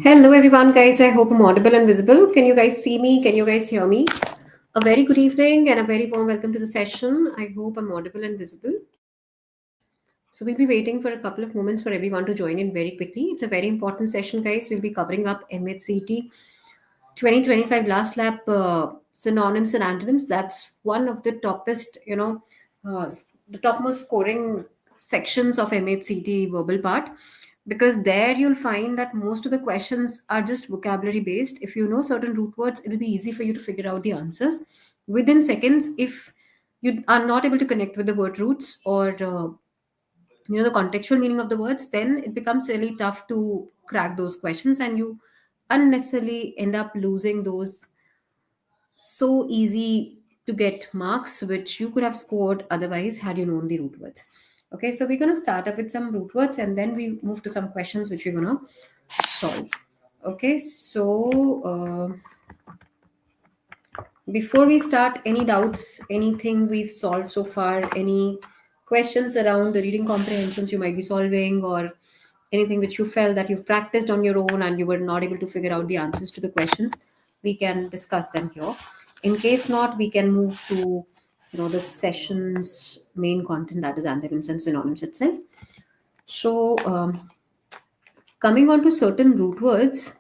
Hello, everyone, guys. I hope I'm audible and visible. Can you guys see me? Can you guys hear me? A very good evening and a very warm welcome to the session. I hope I'm audible and visible. So, we'll be waiting for a couple of moments for everyone to join in very quickly. It's a very important session, guys. We'll be covering up MHCET 2025 last lap synonyms and antonyms. That's one of the toppest, the topmost scoring sections of MHCET verbal part, because there you'll find that most of the questions are just vocabulary based. If you know certain root words, it'll be easy for you to figure out the answers within seconds. If you are not able to connect with the word roots or the contextual meaning of the words, then it becomes really tough to crack those questions, and you unnecessarily end up losing those so easy to get marks which you could have scored otherwise had you known the root words. Okay, so we're going to start up with some root words and then we move to some questions which we're going to solve. Okay, so before we start, any doubts, anything we've solved so far, any questions around the reading comprehensions you might be solving, or anything which you felt that you've practiced on your own and you were not able to figure out the answers to the questions, we can discuss them here. In case not, we can move to the session's main content, that is antonyms and synonyms itself. So coming on to certain root words,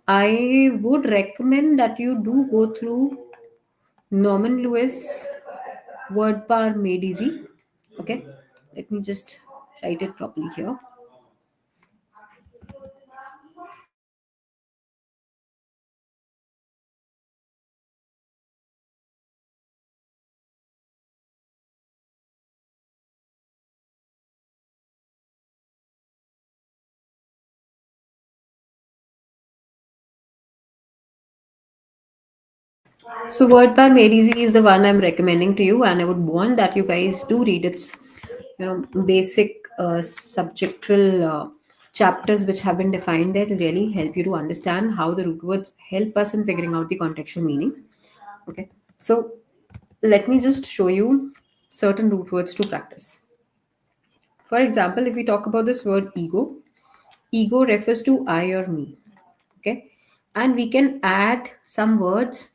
I would recommend that you do go through Norman Lewis word power made easy. Okay, let me just write it properly here. So word power made easy is the one I'm recommending to you, and I would want that you guys do read its basic subjectual chapters which have been defined there to really help you to understand how the root words help us in figuring out the contextual meanings. Okay, so let me just show you certain root words to practice. For example, if we talk about this word ego, ego refers to I or me. Okay, and we can add some words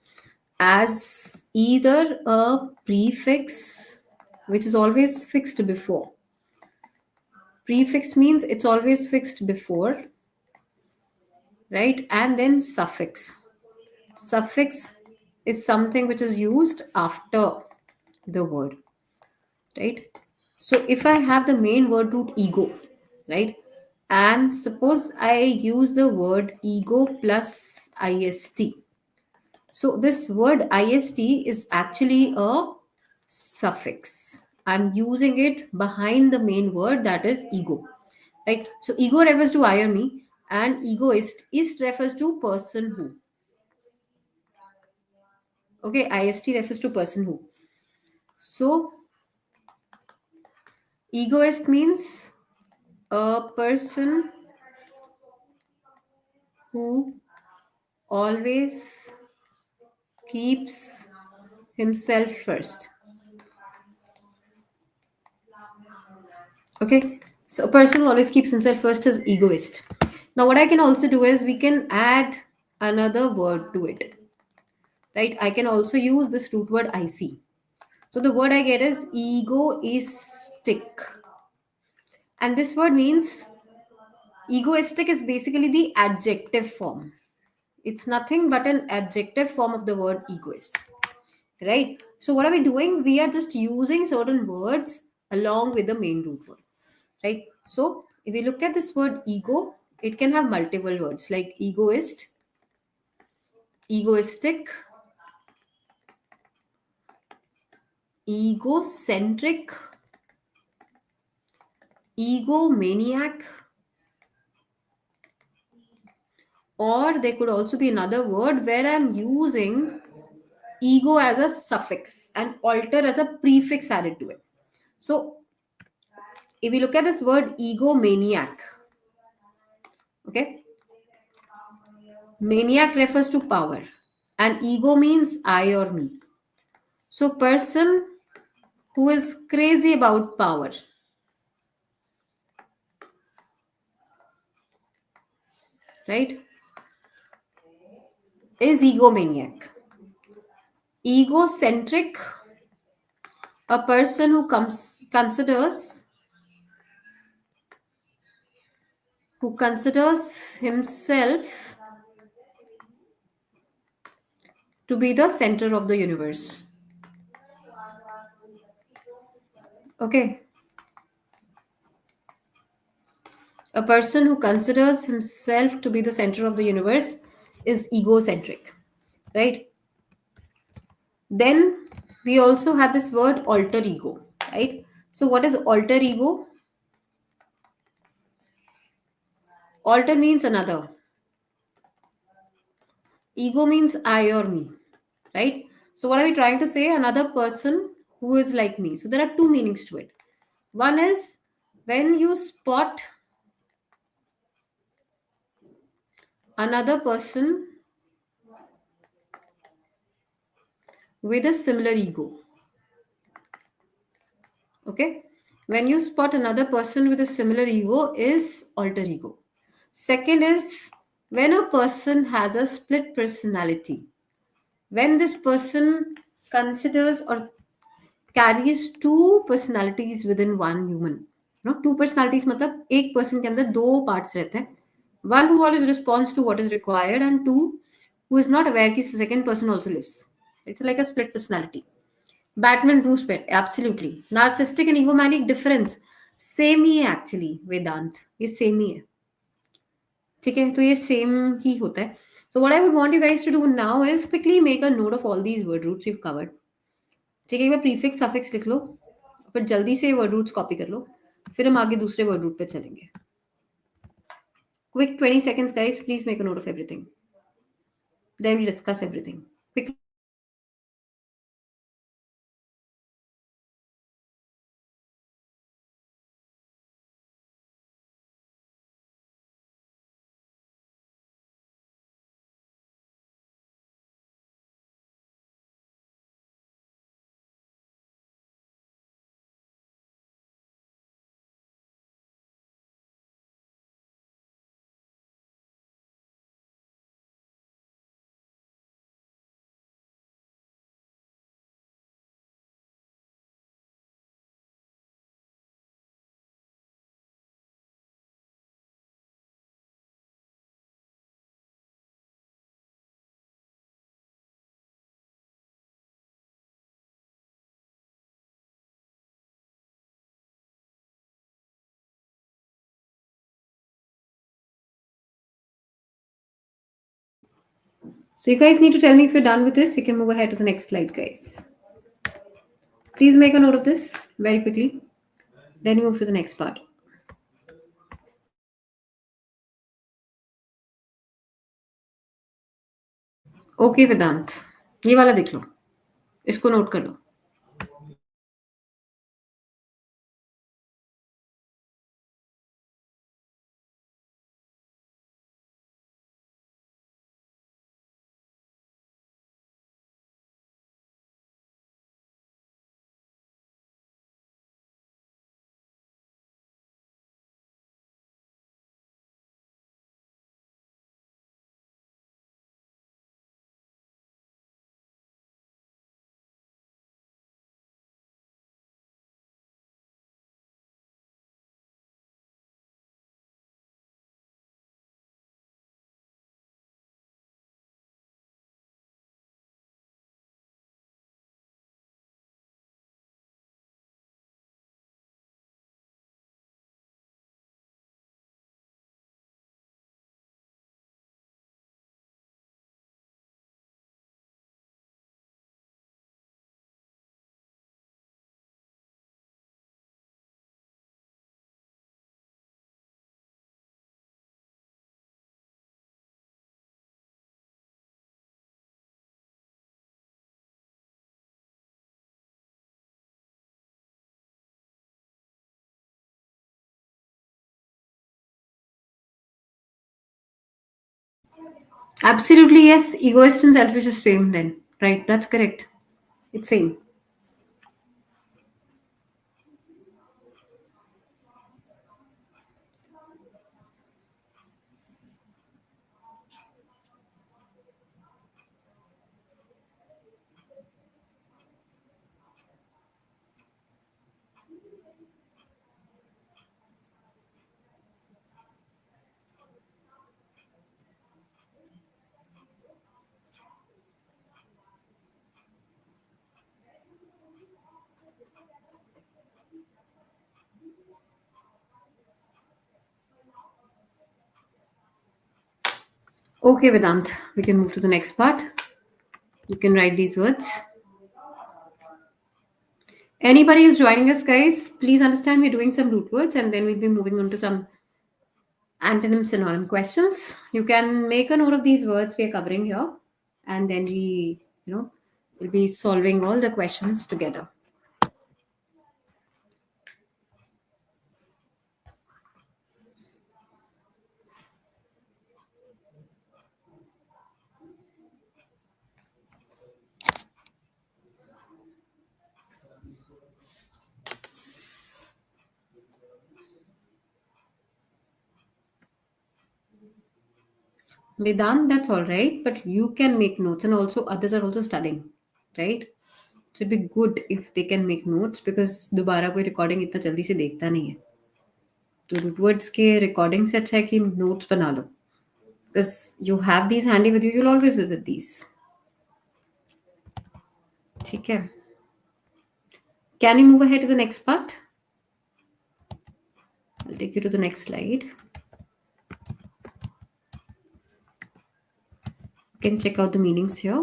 as either a prefix, which is always fixed before. Prefix means it's always fixed before, right? And then suffix. Suffix is something which is used after the word, right? So if I have the main word root ego, right? And suppose I use the word ego plus ist. So this word ist is actually a suffix. I'm using it behind the main word, that is ego. Right? So ego refers to I or me, and egoist ist refers to person who. Okay, ist refers to person who. So egoist means a person who always keeps himself first. Okay, so a person who always keeps himself first is egoist. Now, what I can also do is we can add another word to it, right? I can also use this root word IC. So the word I get is egoistic, and this word means egoistic is basically the adjective form. It's nothing but an adjective form of the word egoist, right? So what are we doing? We are just using certain words along with the main root word, right? So if we look at this word ego, it can have multiple words like egoist, egoistic, egocentric, egomaniac, or there could also be another word where I'm using ego as a suffix and alter as a prefix added to it. So if we look at this word egomaniac, okay, maniac refers to power and ego means I or me. So person who is crazy about power. right, is egomaniac. Egocentric, a person who considers himself to be the center of the universe. Okay, a person who considers himself to be the center of the universe is egocentric, right? Then we also have this word alter ego, right? So what is alter ego? Alter means another. Ego means I or me, right? So what are we trying to say? Another person who is like me. So there are two meanings to it. One is when you spot another person with a similar ego. Okay? When you spot another person with a similar ego is alter ego. Second is when a person has a split personality. When this person considers or carries two personalities within one human. Two personalities मतलब एक person के अंदर दो parts रहते हैं. One who always responds to what is required and two who is not aware कि second person also lives. It's like a split personality. Batman Bruce Wayne, absolutely. Narcissistic and egomaniac difference same ही है actually वेदांत, ये same ही है. ठीक है, तो ये सेम ही होता है. So what I would want you guys to do now is quickly make a note of all these word roots we've covered. ठीक है, एक बार प्रीफिक्स सफिक्स लिख लो, फिर जल्दी से वर्ड रूट्स कॉपी कर लो, फिर हम आगे दूसरे वर्ड रूट पे चलेंगे. Quick 20 seconds guys, please make a note of everything, then we discuss everything quickly. So you guys need to tell me if you're done with this. We can move ahead to the next slide guys. Please make a note of this very quickly, then we move to the next part. Okay Vedant, ये वाला देख लो, इसको note कर लो. Absolutely yes, egoist and selfish is same then, right? That's correct. It's same. Okay, Vedant, we can move to the next part. You can write these words. Anybody who's joining us, guys, please understand we're doing some root words and then we'll be moving on to some antonym synonym questions. You can make a note of these words we are covering here, and then we'll be solving all the questions together. Vedant, that's all right, but you can make notes, and also others are also studying, right? So it'd be good if they can make notes because दोबारा कोई recording इतना जल्दी से देखता नहीं है. तो root words के recording से अच्छा है कि notes बना लो, because you have these handy with you, you'll always visit these. ठीक है. Can we move ahead to the next part? I'll take you to the next slide. You can check out the meanings here.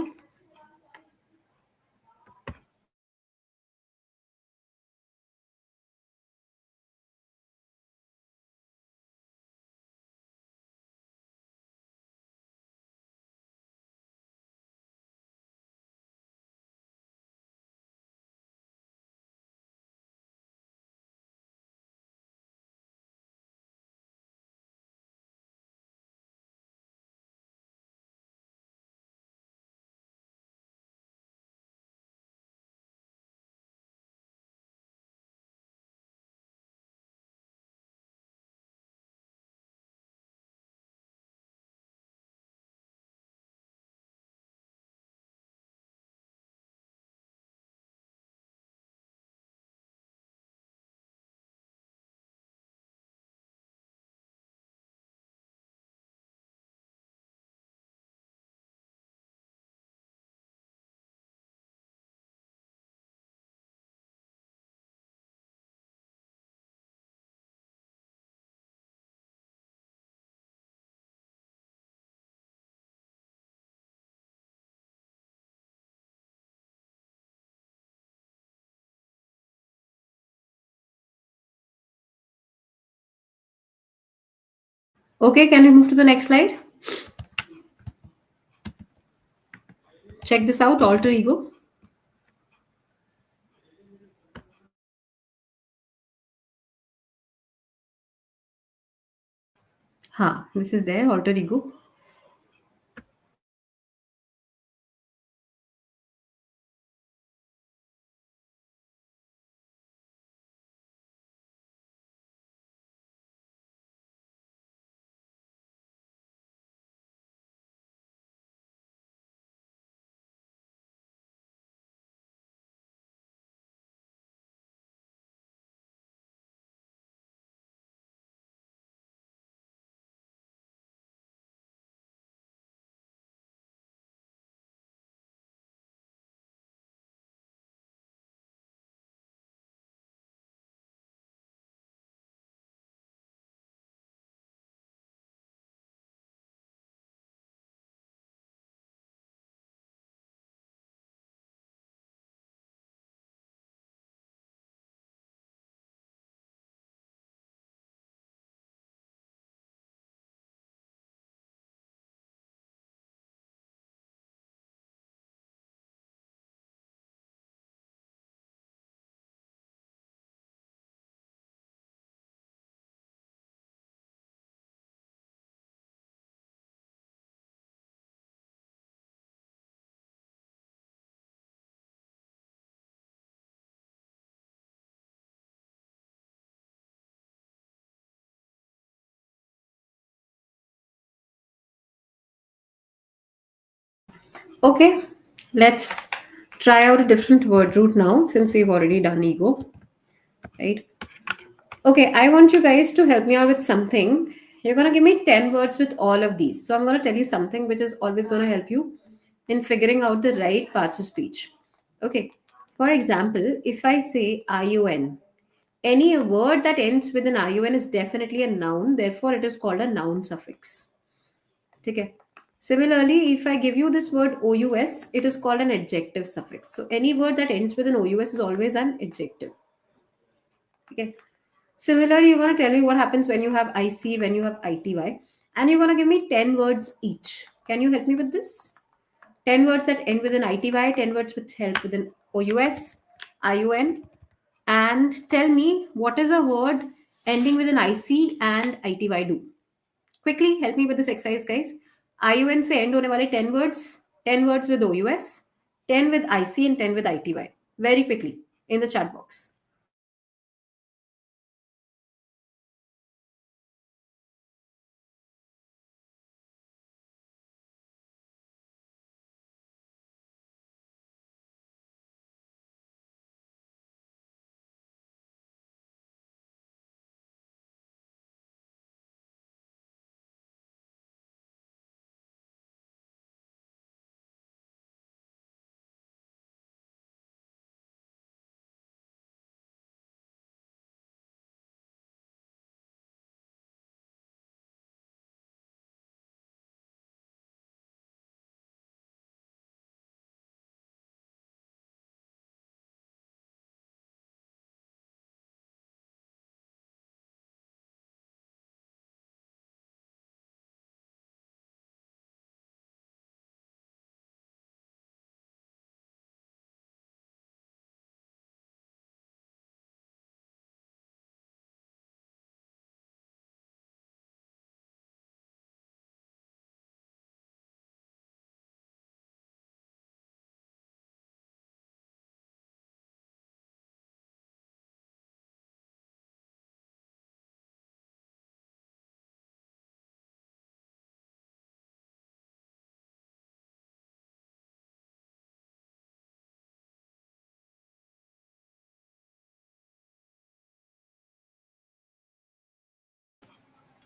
Okay, can we move to the next slide? Check this out, alter ego. Ha, this is there, alter ego. Okay, let's try out a different word root now since we've already done ego, right? Okay, I want you guys to help me out with something. You're going to give me 10 words with all of these. So I'm going to tell you something which is always going to help you in figuring out the right parts of speech. Okay, for example, if I say IUN, any word that ends with an IUN is definitely a noun, therefore it is called a noun suffix. Okay. Similarly, if I give you this word ous, it is called an adjective suffix. So any word that ends with an ous is always an adjective. Okay. Similarly, you're going to tell me what happens when you have IC, when you have ITY, and you're going to give me 10 words each. Can you help me with this? 10 words that end with an ITY, 10 words with help with an OUS, IUN, and tell me what is a word ending with an IC and ITY do. Quickly help me with this exercise, guys. IUN से end होने वाले 10 words, 10 words with OUS, 10 with IC, and 10 with ITY. Very quickly in the chat box.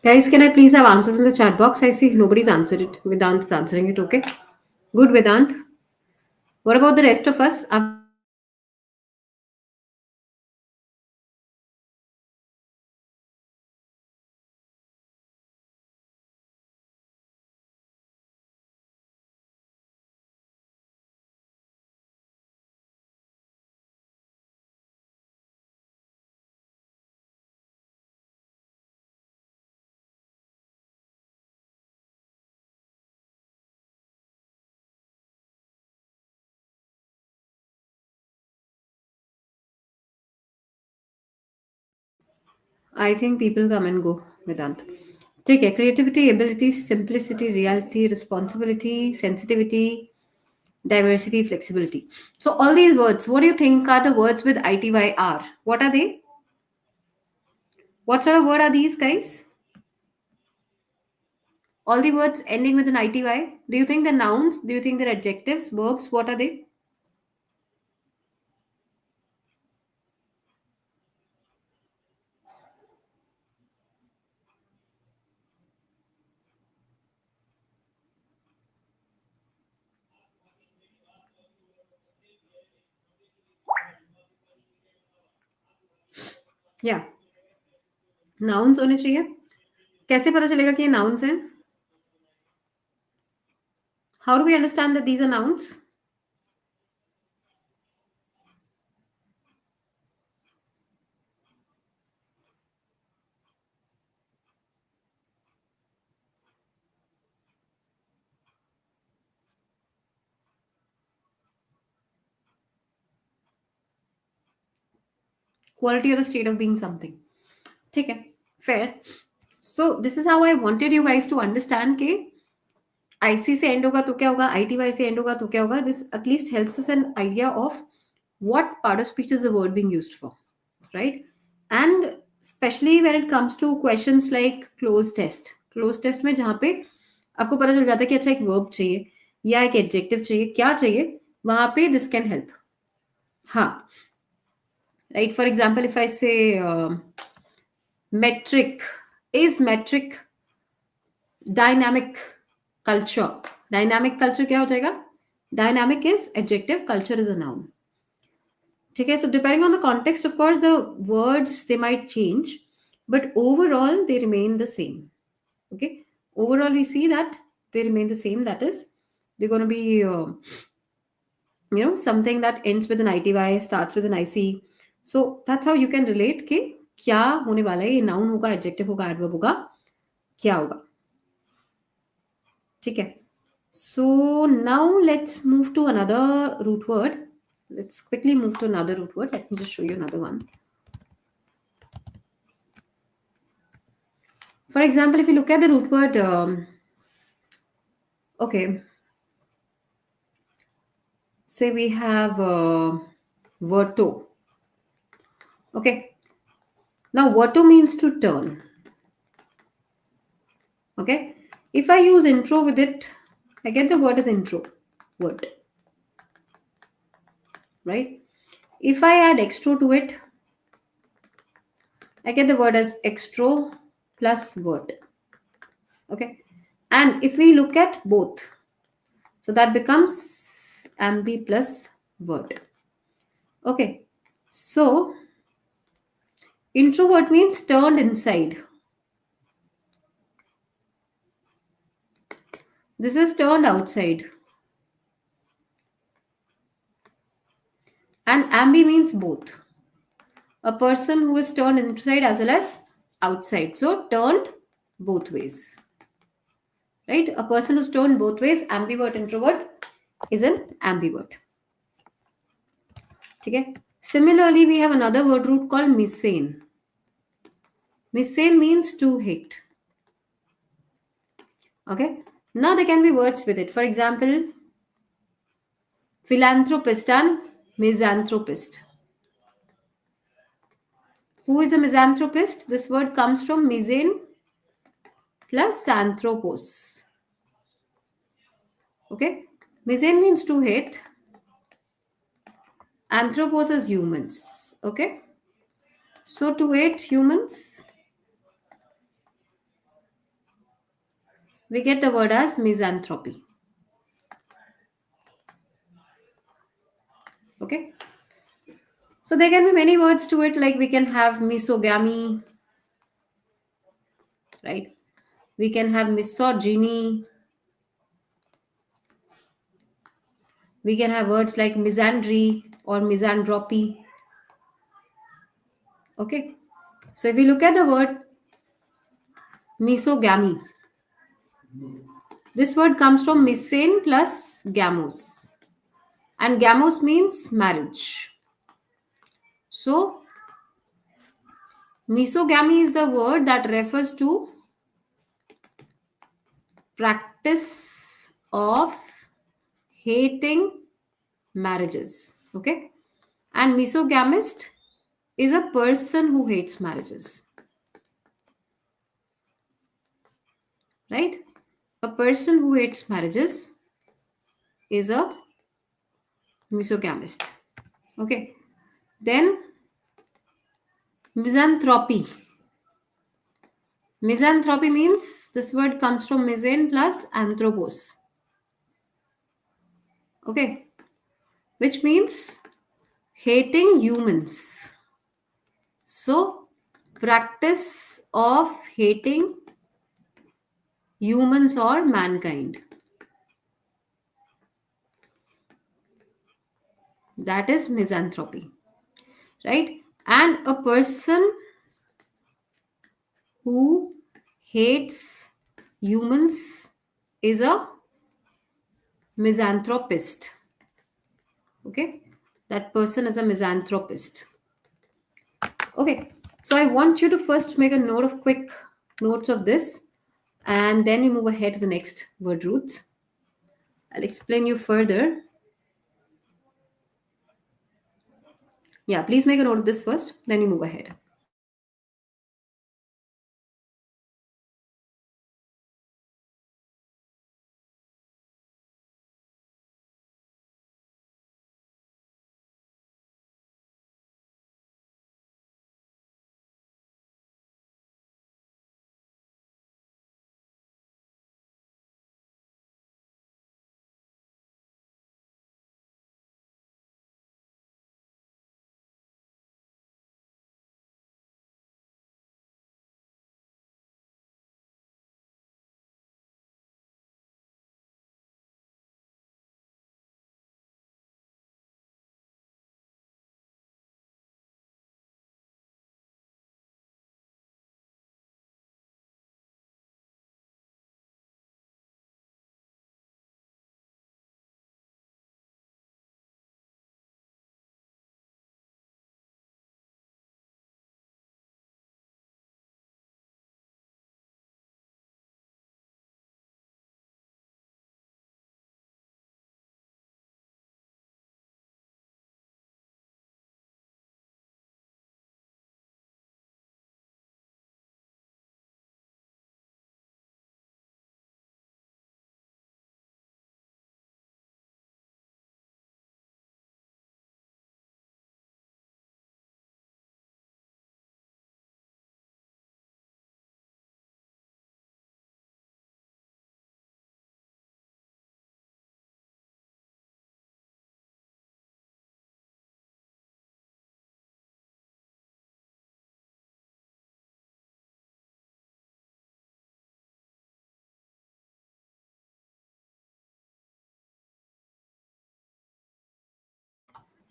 Guys, can I please have answers in the chat box? I see nobody's answered it. Vedant is answering it, okay? Good, Vedant. What about the rest of us? Are we able to answer it? I think people come and go, Vedant. Take care. Creativity, ability, simplicity, reality, responsibility, sensitivity, diversity, flexibility. So all these words, what do you think are the words with ITYR? What are they? What sort of word are these, guys? All the words ending with an ITY. Do you think they're nouns? Do you think they're adjectives, verbs? What are they? Yeah, nouns होने चाहिए. कैसे पता चलेगा कि ये nouns हैं? How do we understand that these are nouns? Quality or the state of being something. ठीक है, fair. So this is how I wanted you guys to understand कि IC से end होगा तो क्या होगा, ITY से end होगा तो क्या होगा. This at least helps us an idea of what part of speech is the word being used for, right? And especially when it comes to questions like close test में जहाँ पे आपको पता चल जाता है कि अच्छा एक verb चाहिए या एक adjective चाहिए, क्या चाहिए, वहां पे this can help. हाँ, right? For example, if I say metric, is metric dynamic culture. Dynamic culture क्या हो जाएगा? Dynamic is adjective, culture is a noun. Okay, so depending on the context, of course, the words they might change, but overall they remain the same. Okay, overall we see that they remain the same. That is, they're going to be something that ends with an ity, starts with an ic. So that's how you can relate कि क्या होने वाला है, ये noun होगा, adjective होगा, adverb होगा, क्या होगा. ठीक है. So now let's move to another root word. Let's quickly move to another root word. Let me just show you another one. For example, if you look at the root word, okay, say we have word to. Okay, now word to means to turn. Okay, if I use intro with it, I get the word as intro word, right? If I add extro to it, I get the word as extro plus word. Okay, and if we look at both, so that becomes ambi plus word. Okay, so introvert means turned inside. This is turned outside. And ambi means both. A person who is turned inside as well as outside. So turned both ways. Right? A person who's turned both ways, ambivert, introvert, is an ambivert. Okay? Similarly, we have another word root called misane. Misane means to hate. Okay? Now there can be words with it. For example, philanthropist and misanthropist. Who is a misanthropist? This word comes from misane plus anthropos. Okay? Misane means to hate. Anthropos is humans. Okay? So to hate humans, we get the word as misanthropy. Okay? So there can be many words to it, like we can have misogamy, right? We can have misogyny. We can have words like misandry or misanthropy. Okay? So if we look at the word misogamy, this word comes from misane plus gamos. And gamos means marriage. So misogamy is the word that refers to practice of hating marriages. Okay? And misogamist is a person who hates marriages. Right? A person who hates marriages is a misogamist. Okay? Then misanthropy. Misanthropy means this word comes from misane plus anthropos. Okay? Which means hating humans. So, practice of hating humans or mankind. That is misanthropy. Right? And a person who hates humans is a misanthropist. Okay? That person is a misanthropist. Okay, so I want you to first make a note of quick notes of this, and then we move ahead to the next word roots. I'll explain you further. Yeah, please make a note of this first, then we move ahead.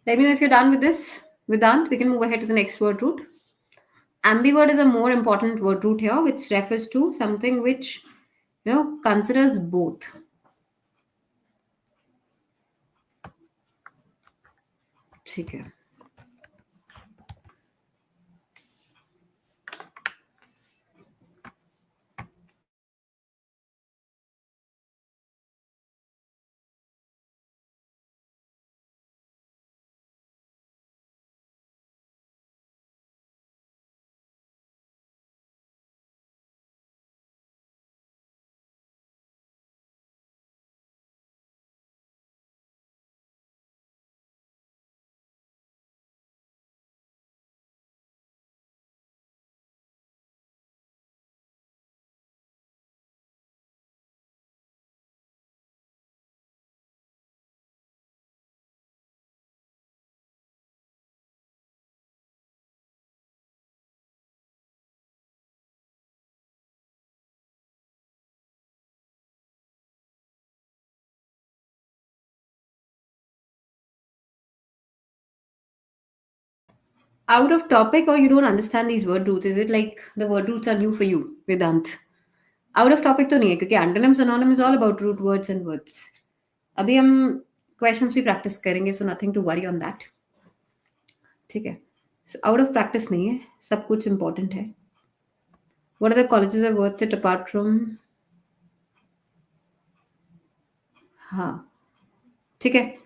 Let me know if you're done with this. Vedant, we can move ahead to the next word root. Ambivert is a more important word root here, which refers to something which considers both. ठीक है. Out of topic, or you don't understand these word roots? Is it like the word roots are new for you, Vedant? Out of topic तो नहीं है क्योंकि antonyms anonyms all about root words and words. अभी हम questions भी practice करेंगे, so nothing to worry on that. ठीक है. सो आउट ऑफ प्रैक्टिस नहीं है, सब कुछ इंपॉर्टेंट है. What are the colleges are worth it apart from. हाँ. ठीक है.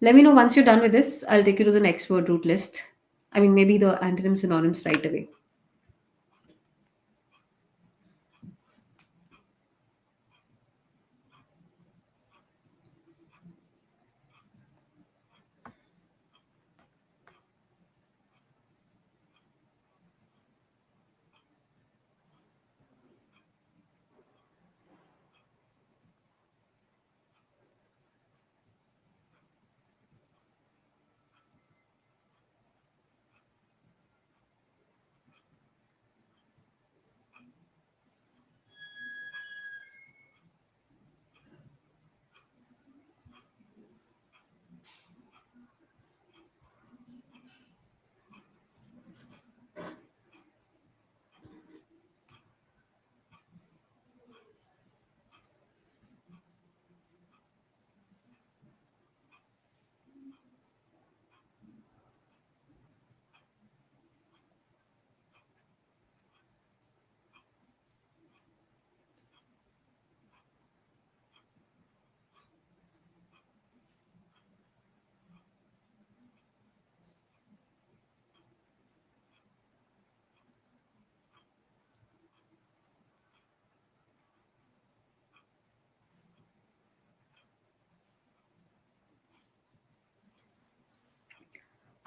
Let me know once you're done with this. I'll take you to the next word root list. I mean, maybe the antonyms synonyms right away.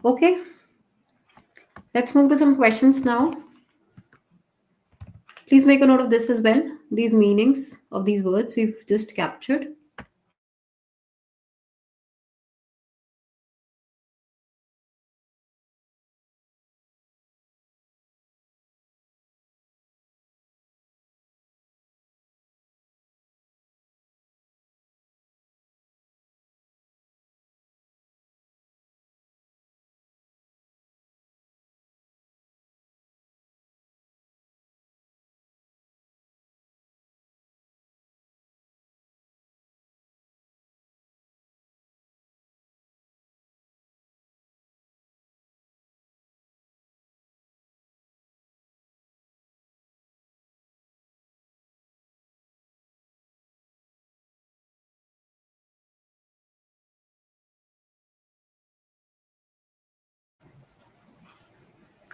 Okay, let's move to some questions now. Please make a note of this as well. These meanings of these words we've just captured.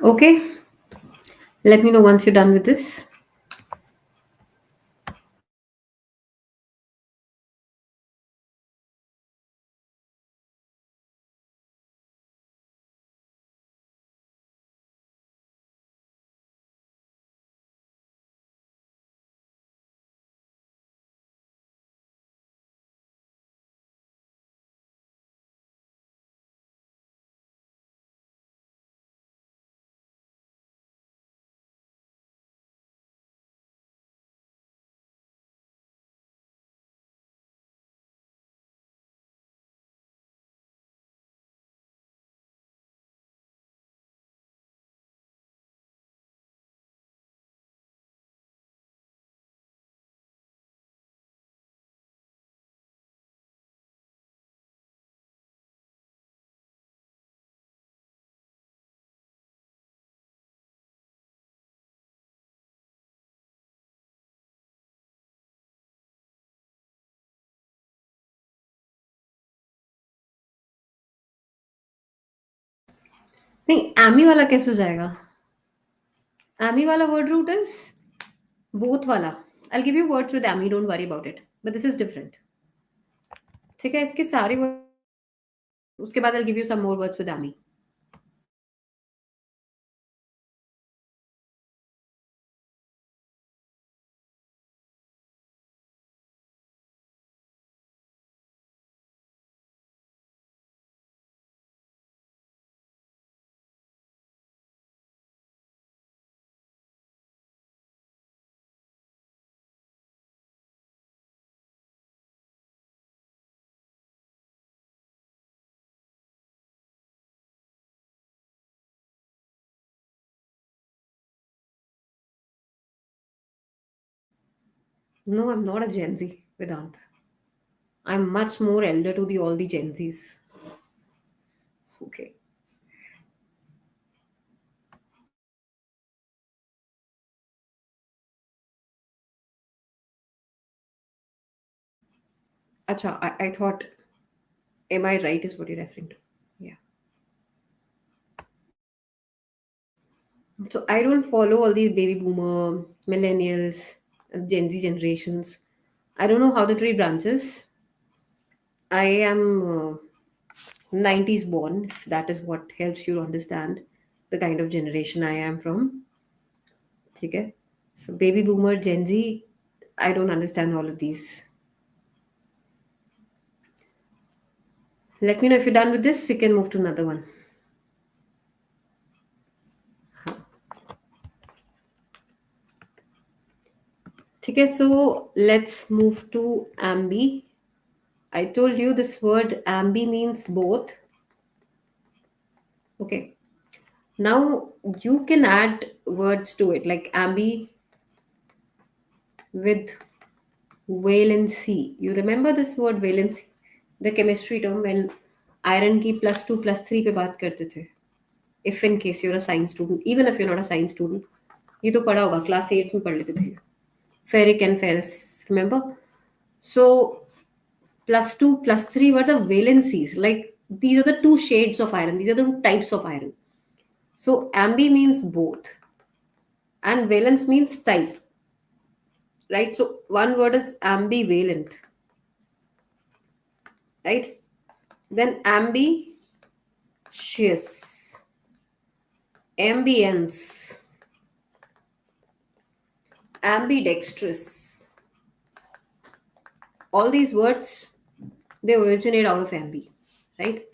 Okay, let me know once you're done with this. नहीं, Amy वाला कैसे हो जाएगा? Amy वाला word root is both वाला. I give you words with Amy, don't worry about it, but this is different. ठीक है, इसके सारे उसके बाद I give you some more words with Amy. No, I'm not a Gen Z, Vedant. I'm much more elder to the all the Gen Zs. Okay. Acha, I thought, am I right is what you're referring to. Yeah. So I don't follow all these baby boomer, millennials, Gen Z generations. I don't know how the tree branches. I am 90s born, if that is what helps you to understand the kind of generation I am from. Okay. So baby boomer, Gen Z, I don't understand all of these. Let me know if you're done with this. We can move to another one. Okay, so let's move to Ambi. I told you this word Ambi means both. Okay. Now you can add words to it like Ambi with valency. You remember this word valency? The chemistry term when iron की +2 +3 पे बात करते थे. If in case you're a science student, even if you're not a science student, ये तो पढ़ा होगा, class 8 में पढ़ लेते थे. Ferric and ferrous, remember? So +2 +3 were the valencies. Like these are the two shades of iron. These are the two types of iron. So ambi means both, and valence means type, right? So one word is ambivalent, right? Then ambitious, ambience, ambidextrous. All these words they originate out of ambi, right?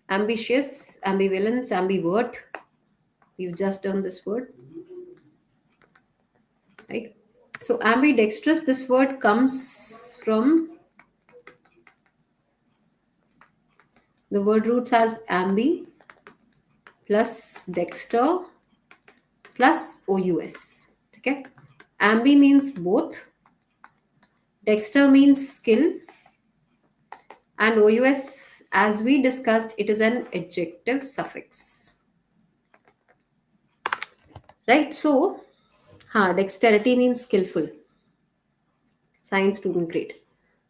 Ambitious, ambivalence, ambivert. You've just done this word, right? So ambidextrous, this word comes from the word roots as ambi plus dexter plus ous. Okay, ambi means both, dexter means skill, and ous, as we discussed, it is an adjective suffix, right? So dexterity means skillful. Science student, great.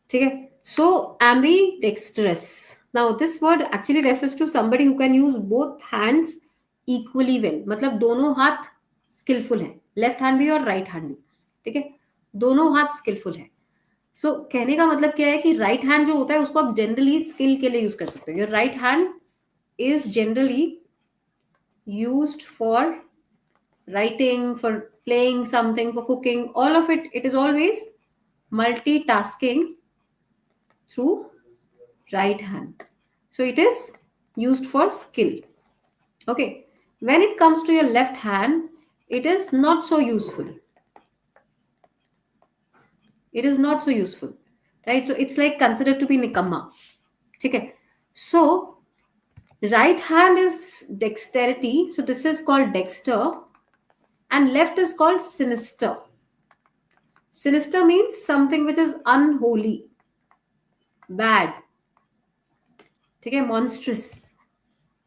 Okay, so ambidextrous. Now this word actually refers to somebody who can use both hands equally well. मतलब दोनों हाथ skillful है, left hand भी और right hand भी. ठीक है, दोनों हाथ skillful है. सो कहने का मतलब क्या है कि राइट हैंड जो होता है उसको आप जनरली स्किल के लिए यूज कर सकते हो. Your right hand is generally used for writing, for playing something, for cooking, all of it. It is always multitasking through right hand. So it is used for skill. Okay, when it comes to your left hand, it is not so useful. It is not so useful, right? So it's like considered to be nikamma. Okay, so right hand is dexterity, so this is called dexter, and left is called sinister. Sinister means something which is unholy, bad. Okay, monstrous,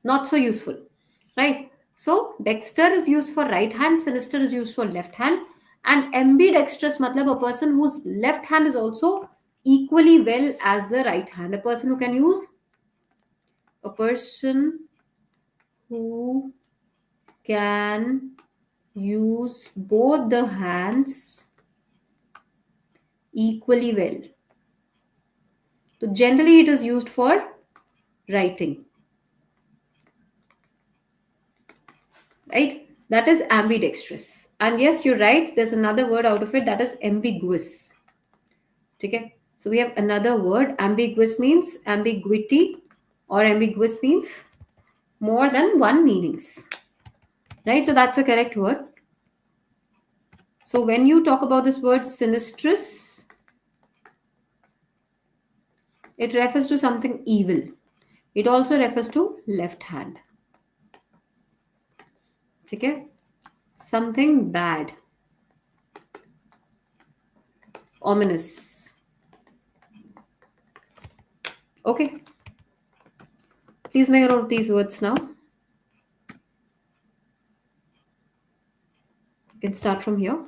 not so useful, right? So dexter is used for right hand, sinister is used for left hand, and ambidextrous matlab a person whose left hand is also equally well as the right hand. A person who can use, a person who can use both the hands equally well. So generally it is used for writing, right? That is ambidextrous. And yes, you're right, there's another word out of it, that is ambiguous. Okay? So we have another word. Ambiguous means ambiguity, or ambiguous means more than one meanings. Right? So that's a correct word. So when you talk about this word sinistrous, it refers to something evil. It also refers to left hand. Okay? Something bad, ominous. Okay? Please make note of these words now. You can start from here.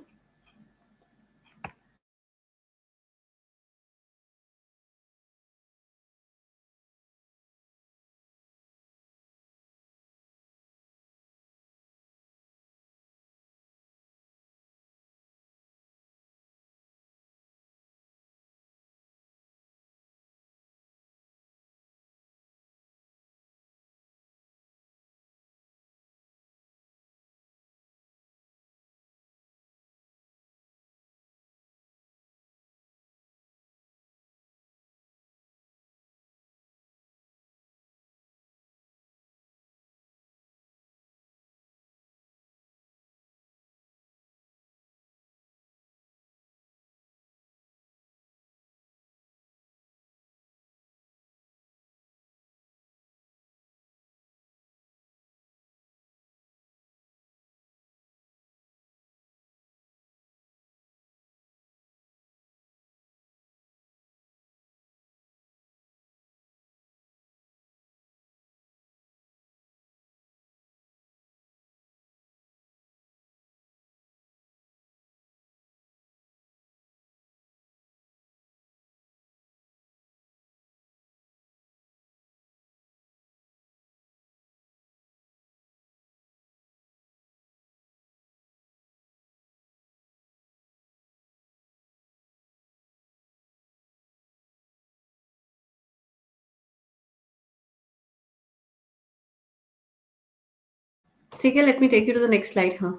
ठीक है, let me take you to the next slide. Huh?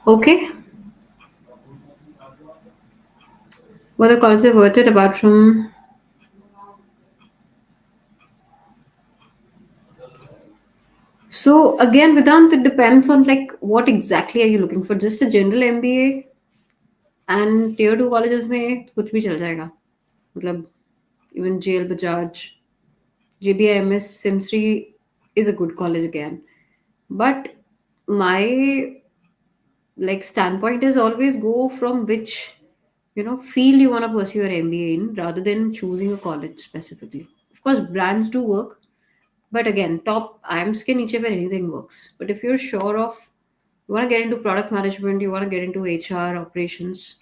Okay. What the college worth it apart from. So again, Vedant, it depends on like what exactly are you looking for? Just a general MBA and tier two colleges में कुछ भी चल जाएगा. मतलब even JL Bajaj, JBIMS, Simsri is a good college again. But my like standpoint is always go from which field you want to pursue your MBA in rather than choosing a college specifically. Of course, brands do work, but again, top IMS के नीचे where anything works. But if you're sure of you want to get into product management, you want to get into HR operations,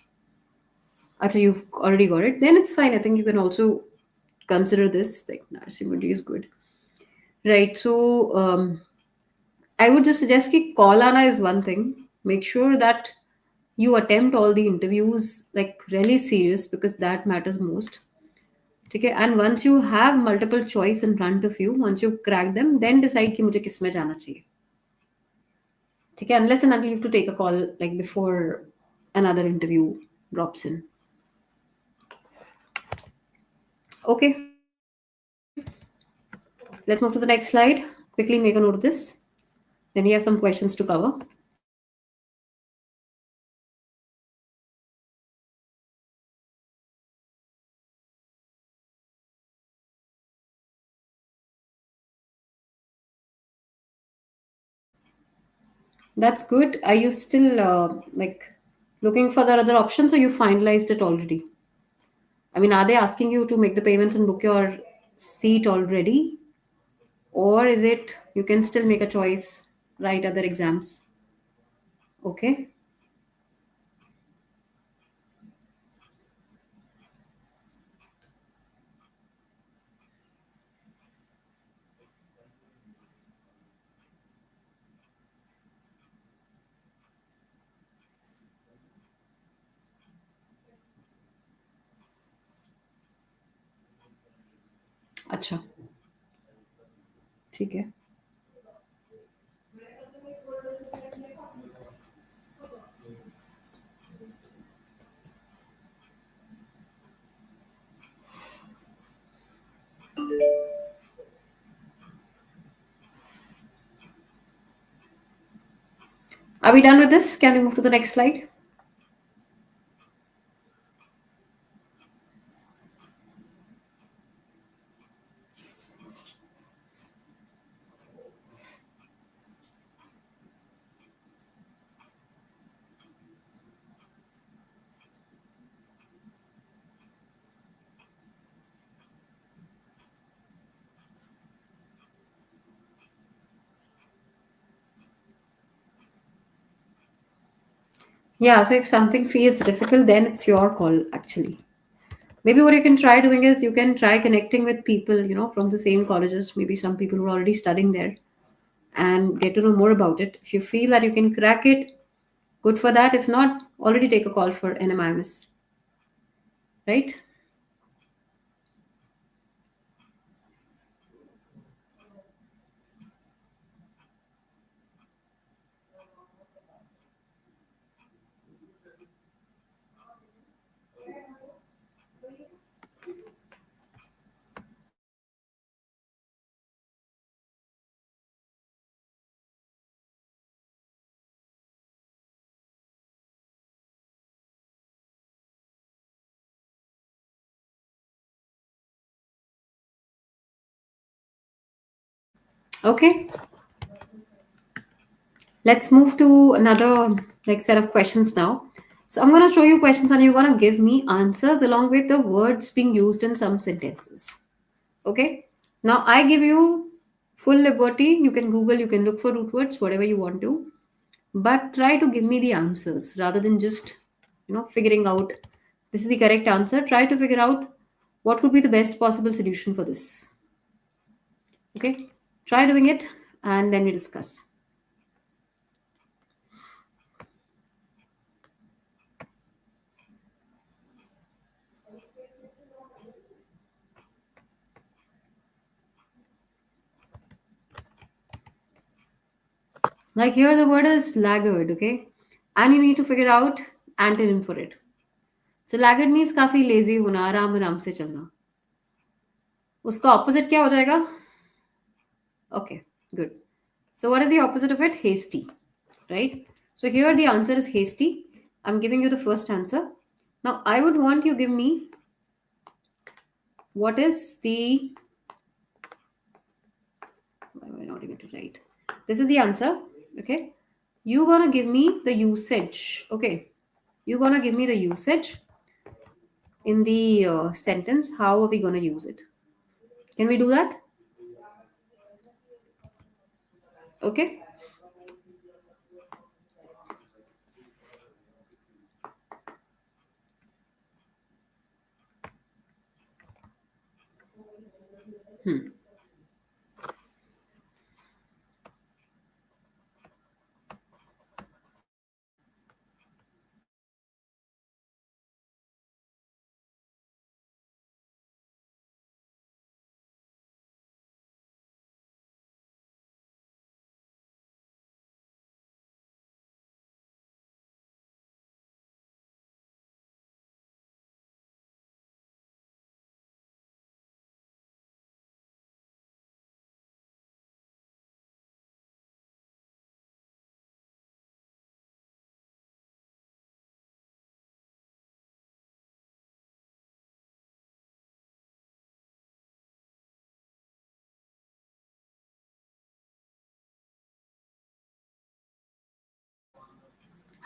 actually you've already got it, then it's fine. I think you can also consider this. Like nursing is good, right? So I would just suggest कि call आना is one thing. Make sure that you attempt all the interviews like really serious because that matters most. Okay, and once you have multiple choice in front of you, once you crack them, then decide कि मुझे किस में जाना चाहिए. Okay, unless and until you have to take a call like before another interview drops in. Okay, let's move to the next slide. Quickly make a note of this. Then we have some questions to cover. That's good. Are you still like looking for the other options or you finalized it already? I mean, are they asking you to make the payments and book your seat already? Or is it you can still make a choice, write other exams? Okay. अच्छा ठीक है. Are we done with this? Can we move to the next slide? Yeah, so if something feels difficult, then it's your call actually. Maybe what you can try doing is you can try connecting with people, from the same colleges, maybe some people who are already studying there and get to know more about it. If you feel that you can crack it, good for that. If not, already take a call for NMIMS, right? Okay, let's move to another like set of questions now. So I'm going to show you questions and you're going to give me answers along with the words being used in some sentences. Okay. Now I give you full liberty. You can Google, you can look for root words, whatever you want to, but try to give me the answers rather than just, figuring out this is the correct answer. Try to figure out what would be the best possible solution for this. Okay. Try doing it and then we discuss. Like here, the word is laggard. Okay. and you need to figure out antonym for it. So laggard means काफी lazy होना, आराम आराम से चलना. उसका opposite क्या हो जाएगा? Okay, good. So what is the opposite of it? Hasty, right? So here the answer is hasty. I'm giving you the first answer. Now I would want you give me what is the, why am I not able to write? This is the answer. Okay. You gonna give me the usage. Okay. You gonna give me the usage in the sentence. How are we gonna use it? Can we do that? Okay. Hmm.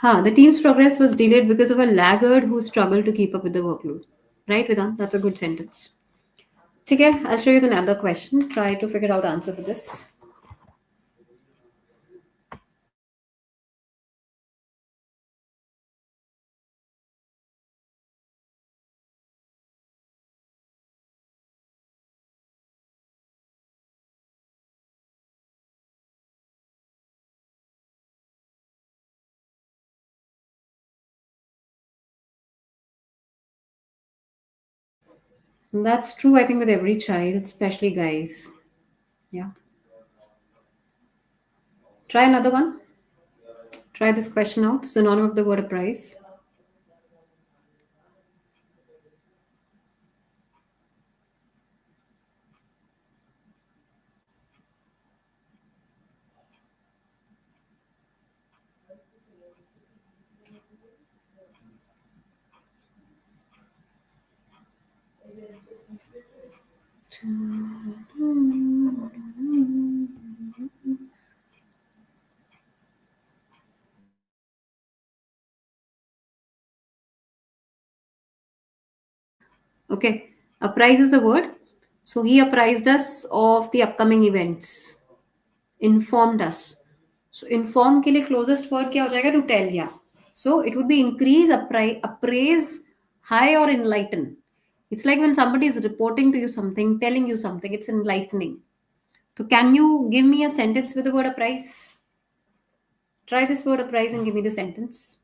The team's progress was delayed because of a laggard who struggled to keep up with the workload. Right, Vedant? That's a good sentence. Okay, I'll show you the another question. Try to figure out answer for this. That's true, I think, with every child, especially guys. Yeah. Try another one. Try this question out. Synonym of the word apprise. Okay. Apprise is the word. So he apprised us of the upcoming events. Informed us. So inform के लिए closest word क्या हो जाएगा? To tell, yeah. So it would be increase, appraise, high or enlighten. It's like when somebody is reporting to you something, telling you something, it's enlightening. So can you give me a sentence with the word apprise? Try this word apprise and give me the sentence.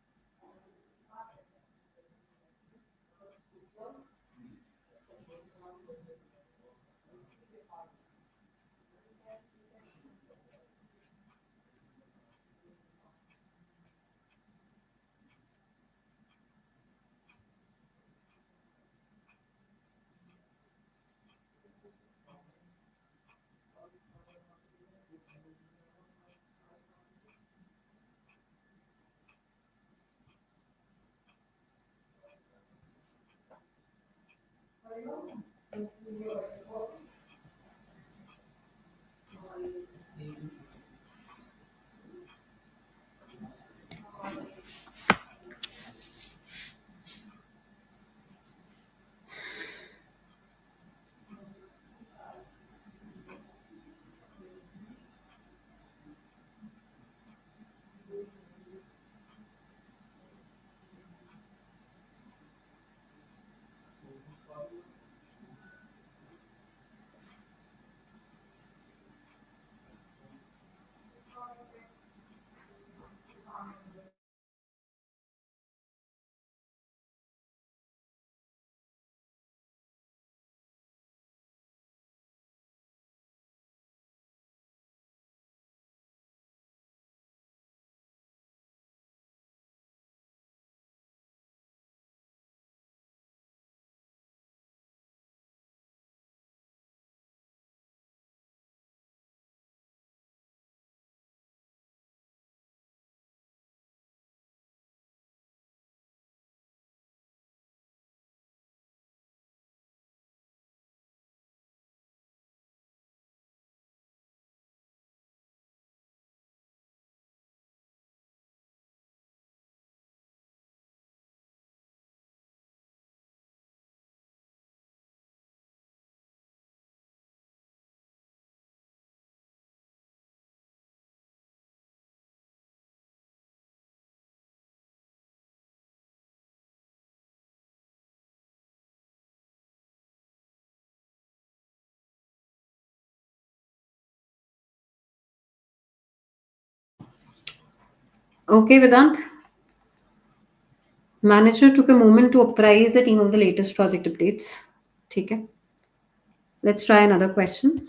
Okay, Vedant. Manager took a moment to apprise the team of the latest project updates. ठीक है. Let's try another question.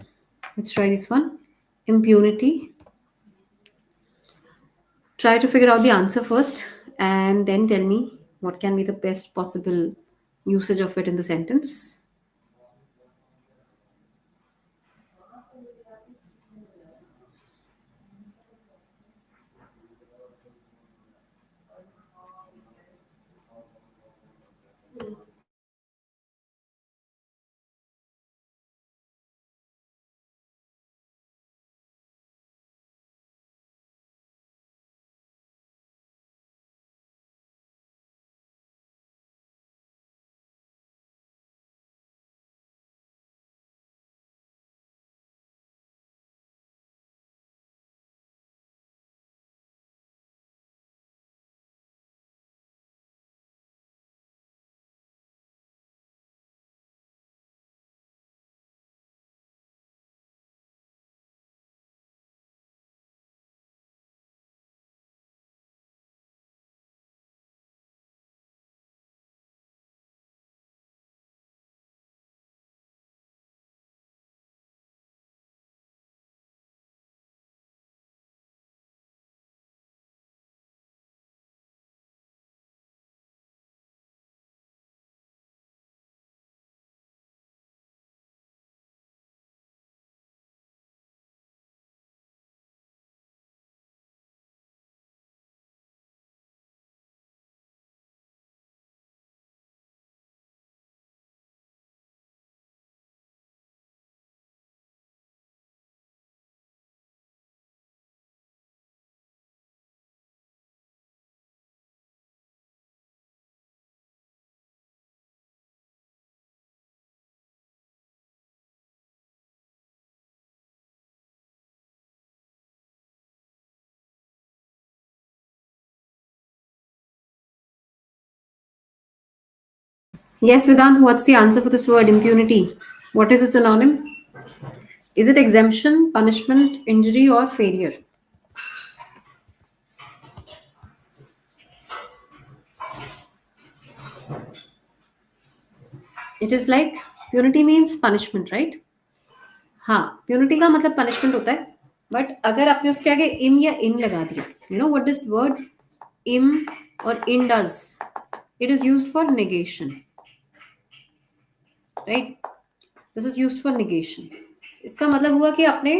Let's try this one. Impunity. Try to figure out the answer first and then tell me what can be the best possible usage of it in the sentence. Yes, Vedant, what's the answer for this word impunity? What is a synonym? Is it exemption, punishment, injury, or failure? It is like punitive means punishment, right? हाँ, प्यूनिटी का मतलब punishment होता है. But अगर आपने उसके आगे इम या इन लगा दिया, you know what this word im और in does, it is used for negation, right? This is used for negation. इसका मतलब हुआ कि आपने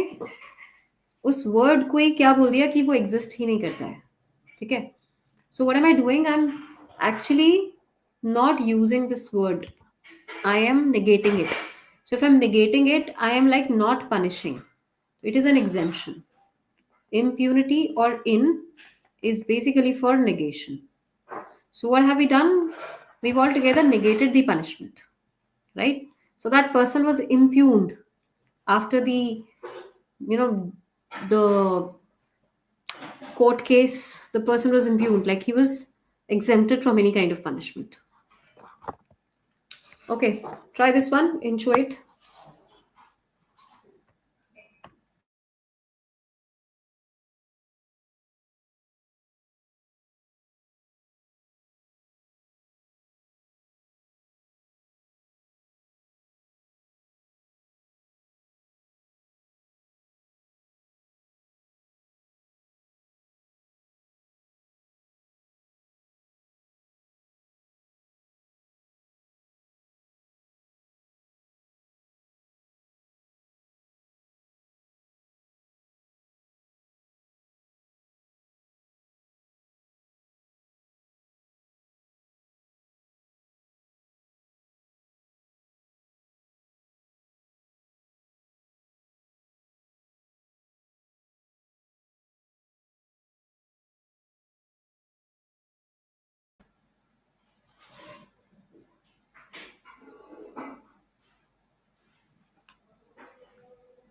उस वर्ड को ही क्या बोल दिया कि वो एग्जिस्ट ही नहीं करता है. ठीक है. So what am I doing? I am actually not using this word. I am negating it. So if I'm negating it, I am like not punishing. It is an exemption. Impunity or in is basically for negation. So what have we done? We've altogether negated the punishment, right? So that person was impugned after the, you know, the court case. The person was impugned, like he was exempted from any kind of punishment. Okay, try this one. Enjoy it.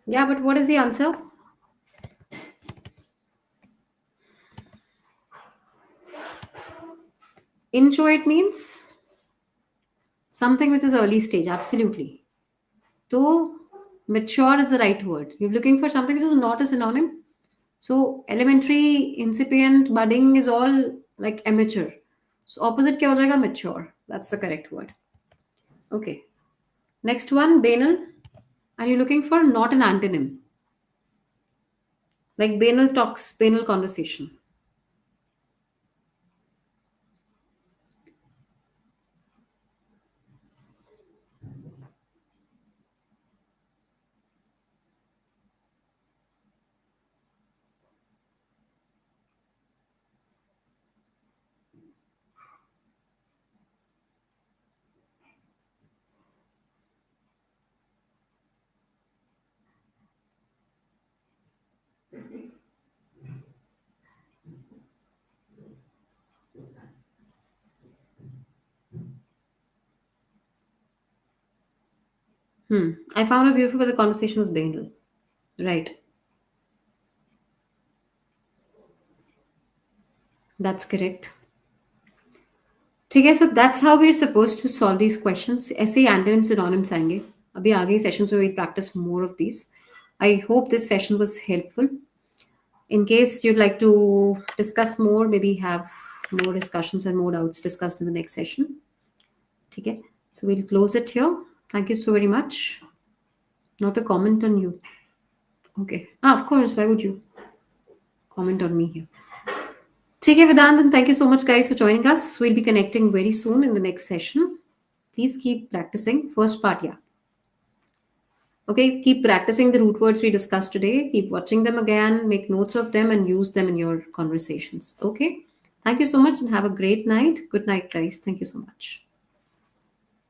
Yeah, but what is the answer? Intro it means something which is early stage, absolutely. So mature is the right word. You're looking for something which is not a synonym. So elementary, incipient, budding is all like amateur. So opposite क्या हो जाएगा? Mature. That's the correct word. Okay. Next one, banal. Are you looking for not an antonym? Like banal talks, banal conversation. I found it beautiful, but the conversation was banal. Right. That's correct. ठीक है, so that's how we're supposed to solve these questions. ऐसे ही antonyms synonyms आएंगे. अभी आगे sessions में we'll practice more of these. I hope this session was helpful. In case you'd like to discuss more, maybe have more discussions and more doubts discussed in the next session. ठीक है, so we'll close it here. Thank you so very much. Not a comment on you. Okay. Of course. Why would you comment on me here? Take care, Vedant, and thank you so much, guys, for joining us. We'll be connecting very soon in the next session. Please keep practicing. First part, yeah. Okay, keep practicing the root words we discussed today. Keep watching them again, make notes of them, and use them in your conversations. Okay. Thank you so much and have a great night. Good night, guys. Thank you so much.